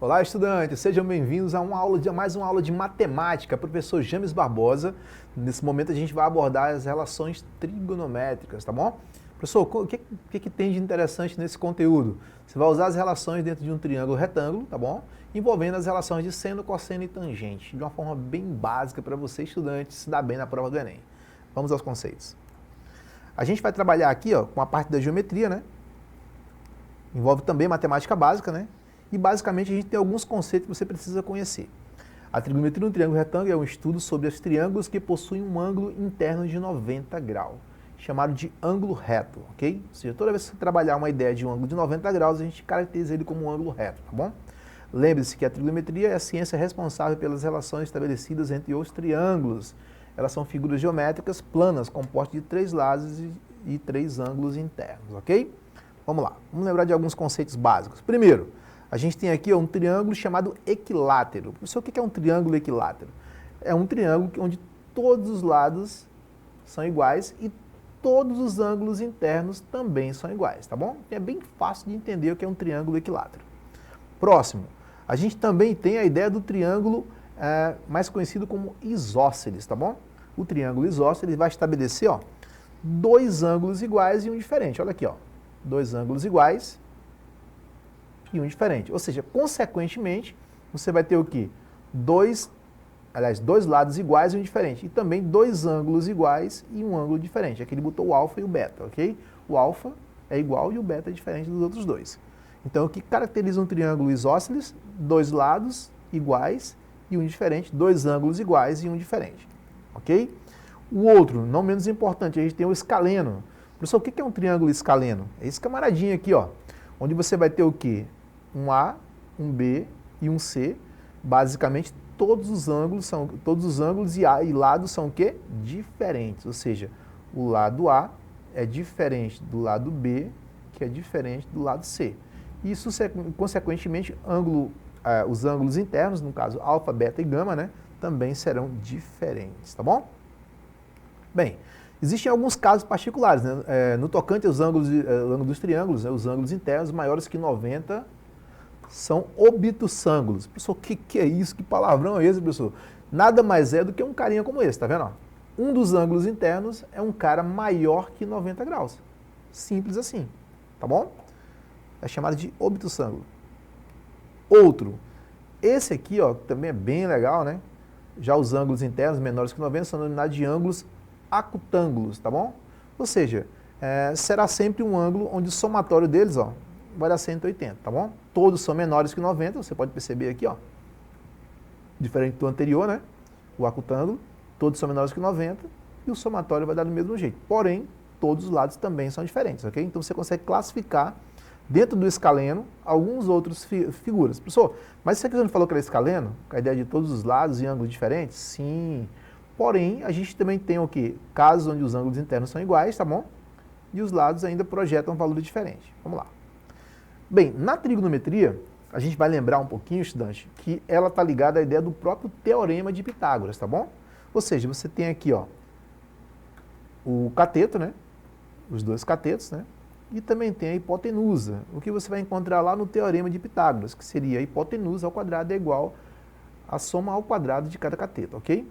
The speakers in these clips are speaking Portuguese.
Olá, estudantes! Sejam bem-vindos a mais uma aula de matemática. Professor James Barbosa. Nesse momento a gente vai abordar as relações trigonométricas, tá bom? Professor, o que tem de interessante nesse conteúdo? Você vai usar as relações dentro de um triângulo retângulo, tá bom? Envolvendo as relações de seno, cosseno e tangente, de uma forma bem básica para você, estudante, se dar bem na prova do Enem. Vamos aos conceitos. A gente vai trabalhar aqui, ó, com a parte da geometria, né? Envolve também matemática básica, né? E basicamente a gente tem alguns conceitos que você precisa conhecer. A trigonometria no triângulo retângulo é um estudo sobre os triângulos que possuem um ângulo interno de 90 graus, chamado de ângulo reto, ok? Ou seja, toda vez que você trabalhar uma ideia de um ângulo de 90 graus, a gente caracteriza ele como um ângulo reto, tá bom? Lembre-se que a trigonometria é a ciência responsável pelas relações estabelecidas entre os triângulos. Elas são figuras geométricas planas, compostas de 3 lados e 3 ângulos internos, ok? Vamos lá, vamos lembrar de alguns conceitos básicos. Primeiro, a gente tem aqui um triângulo chamado equilátero. Professor, o que é um triângulo equilátero? É um triângulo onde todos os lados são iguais e todos os ângulos internos também são iguais, tá bom? É bem fácil de entender o que é um triângulo equilátero. Próximo, a gente também tem a ideia do triângulo mais conhecido como isósceles, tá bom? O triângulo isósceles vai estabelecer, ó, 2 ângulos iguais e um diferente. Olha aqui, ó, 2 ângulos iguais e um diferente. Ou seja, consequentemente, você vai ter o quê? 2 lados iguais e um diferente. E também 2 ângulos iguais e um ângulo diferente. Aqui ele botou o alfa e o beta, ok? O alfa é igual e o beta é diferente dos outros dois. Então, o que caracteriza um triângulo isósceles? 2 lados iguais e um diferente. 2 ângulos iguais e um diferente, ok? O outro, não menos importante, a gente tem o escaleno. Professor, o que é um triângulo escaleno? É esse camaradinho aqui, ó, onde você vai ter o quê? Um A, um B e um C. Basicamente, todos os ângulos e lados são o quê? Diferentes. Ou seja, o lado A é diferente do lado B, que é diferente do lado C. Isso, consequentemente, os ângulos internos, no caso alfa, beta e gama, né, também serão diferentes, tá bom? Bem, existem alguns casos particulares, né? No tocante aos ângulos dos triângulos, né, os ângulos internos maiores que 90 são obtusângulos. Professor, o que é isso? Que palavrão é esse, professor? Nada mais é do que um carinha como esse, tá vendo? Um dos ângulos internos é um cara maior que 90 graus. Simples assim, tá bom? É chamado de obtusângulo. Outro, esse aqui, ó, também é bem legal, né? Já os ângulos internos menores que 90 são denominados de ângulos acutângulos, tá bom? Ou seja, será sempre um ângulo onde o somatório deles, ó, vai dar 180, tá bom? Todos são menores que 90, você pode perceber aqui, ó. Diferente do anterior, né? O acutângulo, todos são menores que 90 e o somatório vai dar do mesmo jeito. Porém, todos os lados também são diferentes, ok? Então você consegue classificar dentro do escaleno alguns outros figuras. Professor, mas você não falou que era escaleno? Com a ideia de todos os lados e ângulos diferentes? Sim. Porém, a gente também tem o quê? Casos onde os ângulos internos são iguais, tá bom? E os lados ainda projetam valores diferentes. Vamos lá. Bem, na trigonometria, a gente vai lembrar um pouquinho, estudante, que ela está ligada à ideia do próprio teorema de Pitágoras, tá bom? Ou seja, você tem aqui, ó, o cateto, né? Os dois catetos, né? E também tem a hipotenusa, o que você vai encontrar lá no teorema de Pitágoras, que seria a hipotenusa ao quadrado é igual à soma ao quadrado de cada cateto, ok?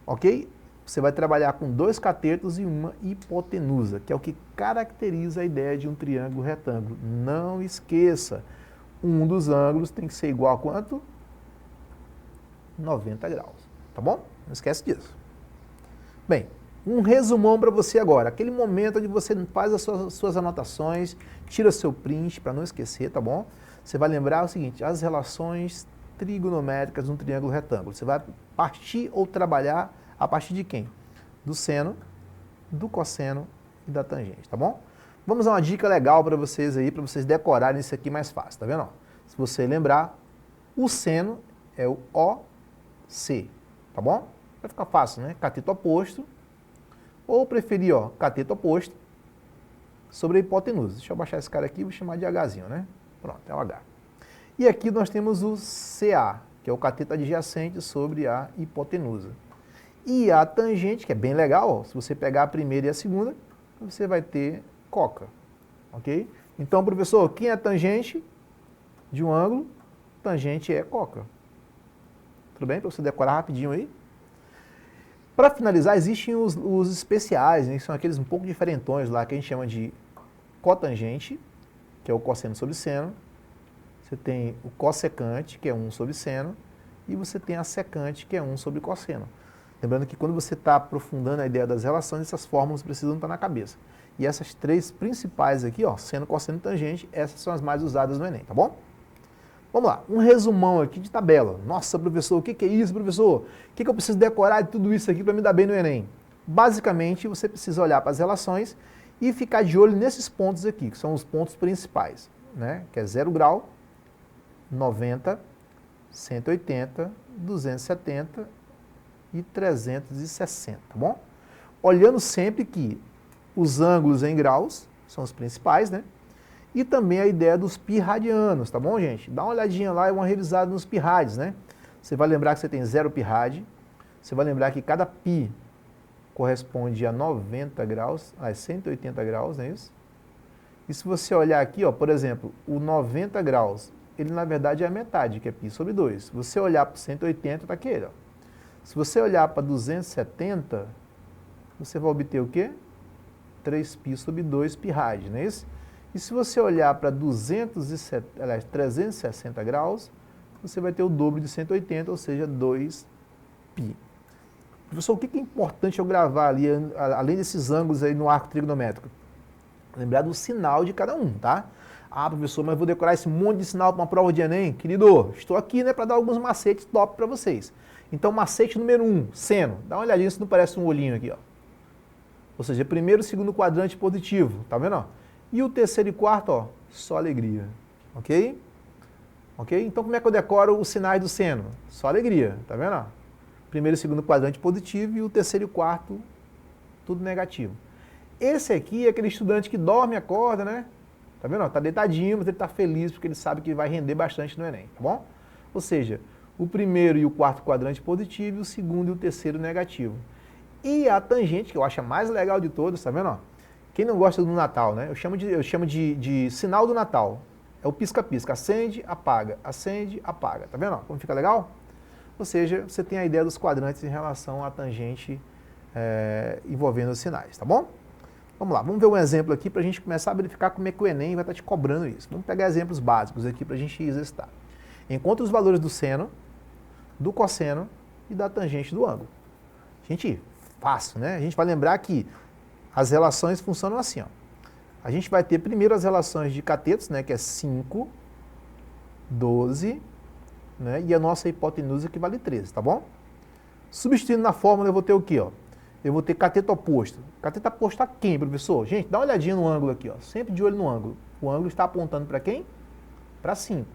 Ok? Você vai trabalhar com 2 catetos e uma hipotenusa, que é o que caracteriza a ideia de um triângulo retângulo. Não esqueça, um dos ângulos tem que ser igual a quanto? 90 graus, tá bom? Não esquece disso. Bem, um resumão para você agora, aquele momento onde você faz as suas anotações, tira seu print para não esquecer, tá bom? Você vai lembrar o seguinte, as relações trigonométricas de um triângulo retângulo. Você vai partir ou trabalhar a partir de quem? Do seno, do cosseno e da tangente, tá bom? Vamos a uma dica legal para vocês aí, para vocês decorarem isso aqui mais fácil, tá vendo? Se você lembrar, o seno é o OC, tá bom? Vai ficar fácil, né? Cateto oposto, ou preferir, ó, cateto oposto sobre a hipotenusa. Deixa eu baixar esse cara aqui e vou chamar de Hzinho, né? Pronto, é o H. E aqui nós temos o CA, que é o cateto adjacente sobre a hipotenusa. E a tangente, que é bem legal, ó, se você pegar a primeira e a segunda, você vai ter coca, ok? Então, professor, quem é a tangente de um ângulo? tangente é coca. Tudo bem? Para você decorar rapidinho aí. Para finalizar, existem os especiais, né, que são aqueles um pouco diferentões lá, que a gente chama de cotangente, que é o cosseno sobre seno. Você tem o cossecante, que é 1 sobre seno, e você tem a secante, que é 1 sobre cosseno. Lembrando que quando você está aprofundando a ideia das relações, essas fórmulas precisam estar na cabeça. E essas três principais aqui, ó, seno, cosseno e tangente, essas são as mais usadas no Enem, tá bom? Vamos lá, um resumão aqui de tabela. Nossa, professor, o que é isso, professor? O que eu preciso decorar de tudo isso aqui para me dar bem no Enem? Basicamente, você precisa olhar para as relações e ficar de olho nesses pontos aqui, que são os pontos principais, né? Que é 0 grau, 90, 180, 270 e 360, tá bom? Olhando sempre que os ângulos em graus são os principais, né? E também a ideia dos pi radianos, tá bom, gente? Dá uma olhadinha lá e uma revisada nos pi radios, né? Você vai lembrar que você tem 0 pi rad, você vai lembrar que cada pi corresponde a 90 graus, a 180 graus, não é isso? E se você olhar aqui, ó, por exemplo, o 90 graus, ele na verdade é a metade, que é pi sobre 2. Se você olhar para 180, tá aqui ele, ó. Se você olhar para 270, você vai obter o quê? 3π sobre 2 pi rad, não é isso? E se você olhar para 360 graus, você vai ter o dobro de 180, ou seja, 2π. Professor, o que é importante eu gravar ali, além desses ângulos aí no arco trigonométrico? Lembrar do sinal de cada um, tá? Ah, professor, mas vou decorar esse monte de sinal para uma prova de Enem? Querido, estou aqui, né, para dar alguns macetes top para vocês. Então, macete número 1, seno. Dá uma olhadinha se não parece um olhinho aqui, ó. Ou seja, primeiro e segundo quadrante positivo, tá vendo, ó? E o terceiro e quarto, ó, só alegria, ok? Ok? Então, como é que eu decoro os sinais do seno? Só alegria, tá vendo, ó? Primeiro e segundo quadrante positivo e o terceiro e quarto, tudo negativo. Esse aqui é aquele estudante que dorme e acorda, né? Tá vendo? Tá deitadinho, mas ele tá feliz porque ele sabe que vai render bastante no Enem, tá bom? Ou seja, o primeiro e o quarto quadrante positivo e o segundo e o terceiro negativo. E a tangente, que eu acho a mais legal de todas, tá vendo? Ó? Quem não gosta do Natal, né? Eu chamo de sinal do Natal. É o pisca-pisca. Acende, apaga. Acende, apaga. Tá vendo? Ó? Como fica legal? Ou seja, você tem a ideia dos quadrantes em relação à tangente envolvendo os sinais, tá bom? Vamos lá, vamos ver um exemplo aqui para a gente começar a verificar como é que o Enem vai estar te cobrando isso. Vamos pegar exemplos básicos aqui para a gente exercitar. Encontre os valores do seno, do cosseno e da tangente do ângulo. Gente, fácil, né? A gente vai lembrar que as relações funcionam assim, ó. A gente vai ter primeiro as relações de catetos, né, que é 5, 12, né, e a nossa hipotenusa que vale 13, tá bom? Substituindo na fórmula eu vou ter o quê, ó? Eu vou ter cateto oposto. Cateto oposto a quem, professor? Gente, dá uma olhadinha no ângulo aqui, ó. Sempre de olho no ângulo. O ângulo está apontando para quem? Para 5.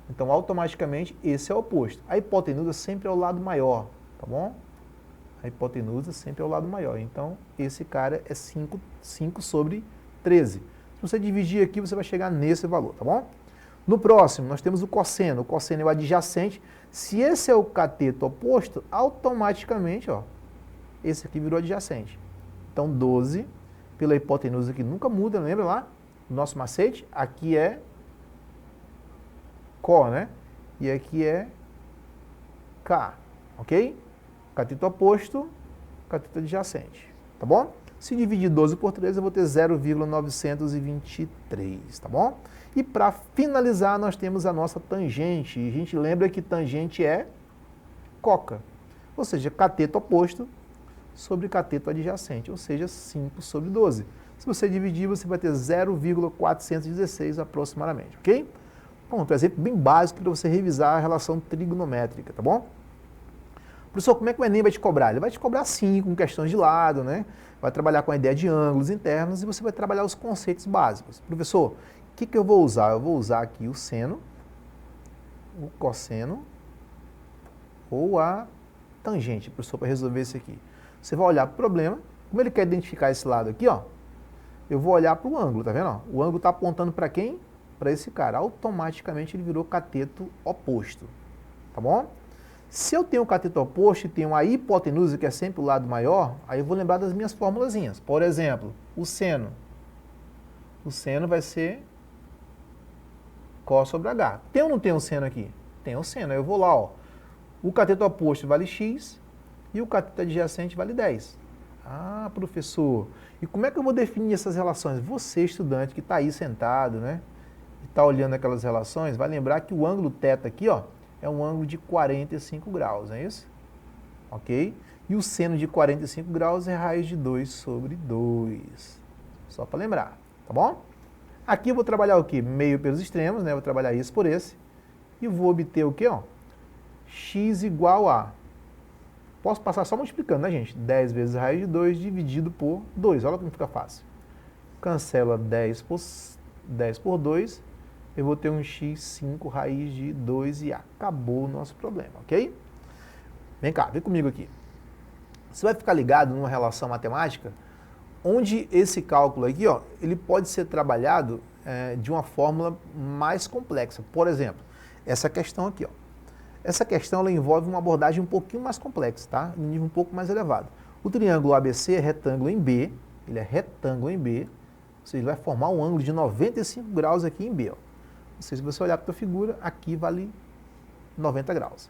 Então, automaticamente, esse é o oposto. A hipotenusa sempre é o lado maior, tá bom? A hipotenusa sempre é o lado maior. Então, esse cara é 5 sobre 13. Se você dividir aqui, você vai chegar nesse valor, tá bom? No próximo, nós temos o cosseno. O cosseno é o adjacente. Se esse é o cateto oposto, automaticamente, ó, esse aqui virou adjacente. Então, 12 pela hipotenusa que nunca muda, lembra lá? O nosso macete, aqui é Có, né? E aqui é K, ok? Cateto oposto, cateto adjacente, tá bom? Se dividir 12 por 3, eu vou ter 0,923, tá bom? E para finalizar, nós temos a nossa tangente. E a gente lembra que tangente é coca, ou seja, cateto oposto sobre cateto adjacente, ou seja, 5 sobre 12. Se você dividir, você vai ter 0,416 aproximadamente, ok? Pronto, um exemplo bem básico para você revisar a relação trigonométrica, tá bom? Professor, como é que o Enem vai te cobrar? Ele vai te cobrar sim, com questões de lado, né? Vai trabalhar com a ideia de ângulos internos e você vai trabalhar os conceitos básicos. Professor, o que eu vou usar? Eu vou usar aqui o seno, o cosseno ou a tangente, professor, para resolver isso aqui. Você vai olhar para o problema, como ele quer identificar esse lado aqui, ó, eu vou olhar para o ângulo, tá vendo? Ó? O ângulo está apontando para quem? Para esse cara. Automaticamente ele virou cateto oposto, tá bom? Se eu tenho o cateto oposto e tenho a hipotenusa, que é sempre o lado maior, aí eu vou lembrar das minhas formulazinhas. Por exemplo, o seno. O seno vai ser Có sobre H. Tem ou não tem um seno aqui? Tem o seno. Aí eu vou lá, ó. O cateto oposto vale x e o cateto adjacente vale 10. Ah, professor, e como é que eu vou definir essas relações? Você, estudante, que está aí sentado, né? E está olhando aquelas relações, vai lembrar que o ângulo θ aqui, ó, é um ângulo de 45 graus, não é isso? Ok? E o seno de 45 graus é raiz de 2 sobre 2. Só para lembrar, tá bom? Aqui eu vou trabalhar o quê? Meio pelos extremos, né? Vou trabalhar esse por esse. E vou obter o quê, ó? X igual a... Posso passar só multiplicando, né, gente? 10 vezes raiz de 2 dividido por 2. Olha como fica fácil. Cancela 10 por 2. Eu vou ter um x5 raiz de 2 e acabou o nosso problema, ok? Vem cá, vem comigo aqui. Você vai ficar ligado numa relação matemática onde esse cálculo aqui, ó, ele pode ser trabalhado de uma fórmula mais complexa. Por exemplo, essa questão aqui, ó. Essa questão ela envolve uma abordagem um pouquinho mais complexa, tá? Um nível um pouco mais elevado. O triângulo ABC é retângulo em B, ele é retângulo em B, ou seja, ele vai formar um ângulo de 95 graus aqui em B, ó. Ou seja, se você olhar para a figura, aqui vale 90 graus.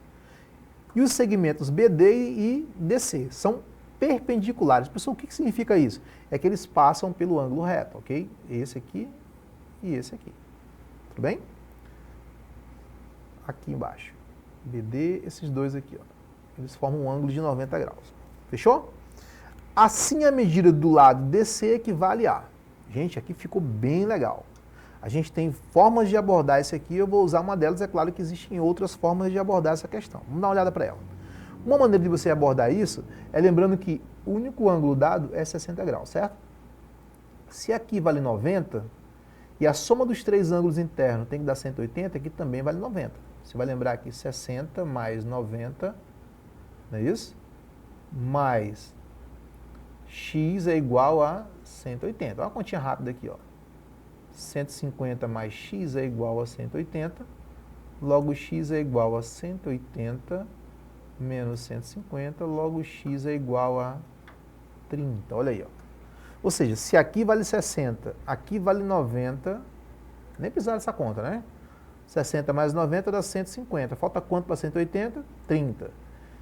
E os segmentos BD e DC são perpendiculares. Pessoal, o que significa isso? É que eles passam pelo ângulo reto, ok? Esse aqui e esse aqui. Tudo bem? Aqui embaixo. BD, esses dois aqui, ó. Eles formam um ângulo de 90 graus. Fechou? Assim, a medida do lado DC equivale a... Gente, aqui ficou bem legal. A gente tem formas de abordar isso aqui, eu vou usar uma delas, é claro que existem outras formas de abordar essa questão. Vamos dar uma olhada para ela. Uma maneira de você abordar isso é lembrando que o único ângulo dado é 60 graus, certo? Se aqui vale 90, e a soma dos três ângulos internos tem que dar 180, aqui também vale 90. Você vai lembrar que 60 mais 90, não é isso? Mais x é igual a 180. Olha uma continha rápida aqui, ó. 150 mais x é igual a 180, logo x é igual a 180 menos 150, logo x é igual a 30. Olha aí, ó. Ou seja, se aqui vale 60, aqui vale 90, nem precisar dessa conta, né? 60 mais 90 dá 150. Falta quanto para 180? 30.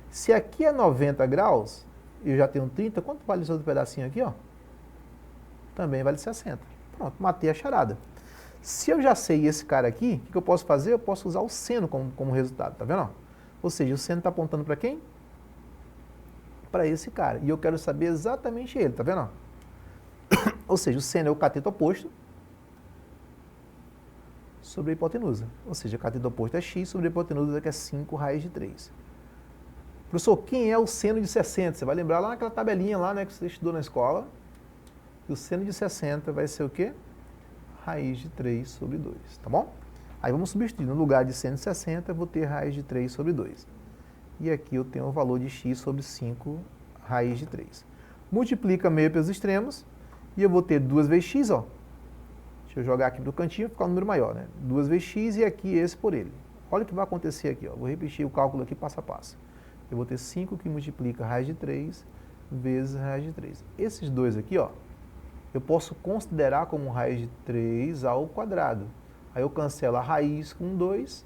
Se aqui é 90 graus, eu já tenho 30, quanto vale esse outro pedacinho aqui, ó? Também vale 60. Pronto, matei a charada. Se eu já sei esse cara aqui, o que eu posso fazer? Eu posso usar o seno como resultado, tá vendo? Ou seja, o seno está apontando para quem? Para esse cara. E eu quero saber exatamente ele, tá vendo? Ou seja, o seno é o cateto oposto sobre a hipotenusa. Ou seja, o cateto oposto é x sobre a hipotenusa, que é 5 raiz de 3. Professor, quem é o seno de 60? Você vai lembrar lá naquela tabelinha lá, né, que você estudou na escola. Que o seno de 60 vai ser o quê? Raiz de 3 sobre 2, tá bom? Aí vamos substituir. No lugar de seno de 60, eu vou ter raiz de 3 sobre 2. E aqui eu tenho o valor de x sobre 5 raiz de 3. Multiplica meio pelos extremos e eu vou ter 2 vezes x, ó. Deixa eu jogar aqui para o cantinho, ficar um número maior, né? 2 vezes x e aqui esse por ele. Olha o que vai acontecer aqui, ó. Vou repetir o cálculo aqui passo a passo. Eu vou ter 5 que multiplica raiz de 3 vezes raiz de 3. Esses dois aqui, ó, eu posso considerar como raiz de 3 ao quadrado. Aí eu cancelo a raiz com 2,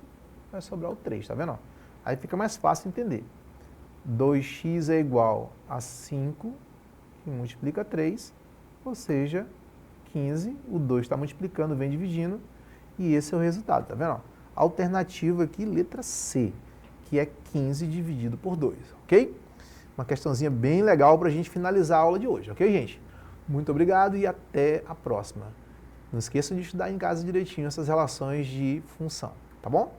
vai sobrar o 3, tá vendo? Aí fica mais fácil entender. 2x é igual a 5, que multiplica 3, ou seja, 15. O 2 está multiplicando, vem dividindo, e esse é o resultado, tá vendo? Alternativa aqui, letra C, que é 15 dividido por 2, ok? Uma questãozinha bem legal para a gente finalizar a aula de hoje, ok, gente? Muito obrigado e até a próxima. Não esqueçam de estudar em casa direitinho essas relações de função, tá bom?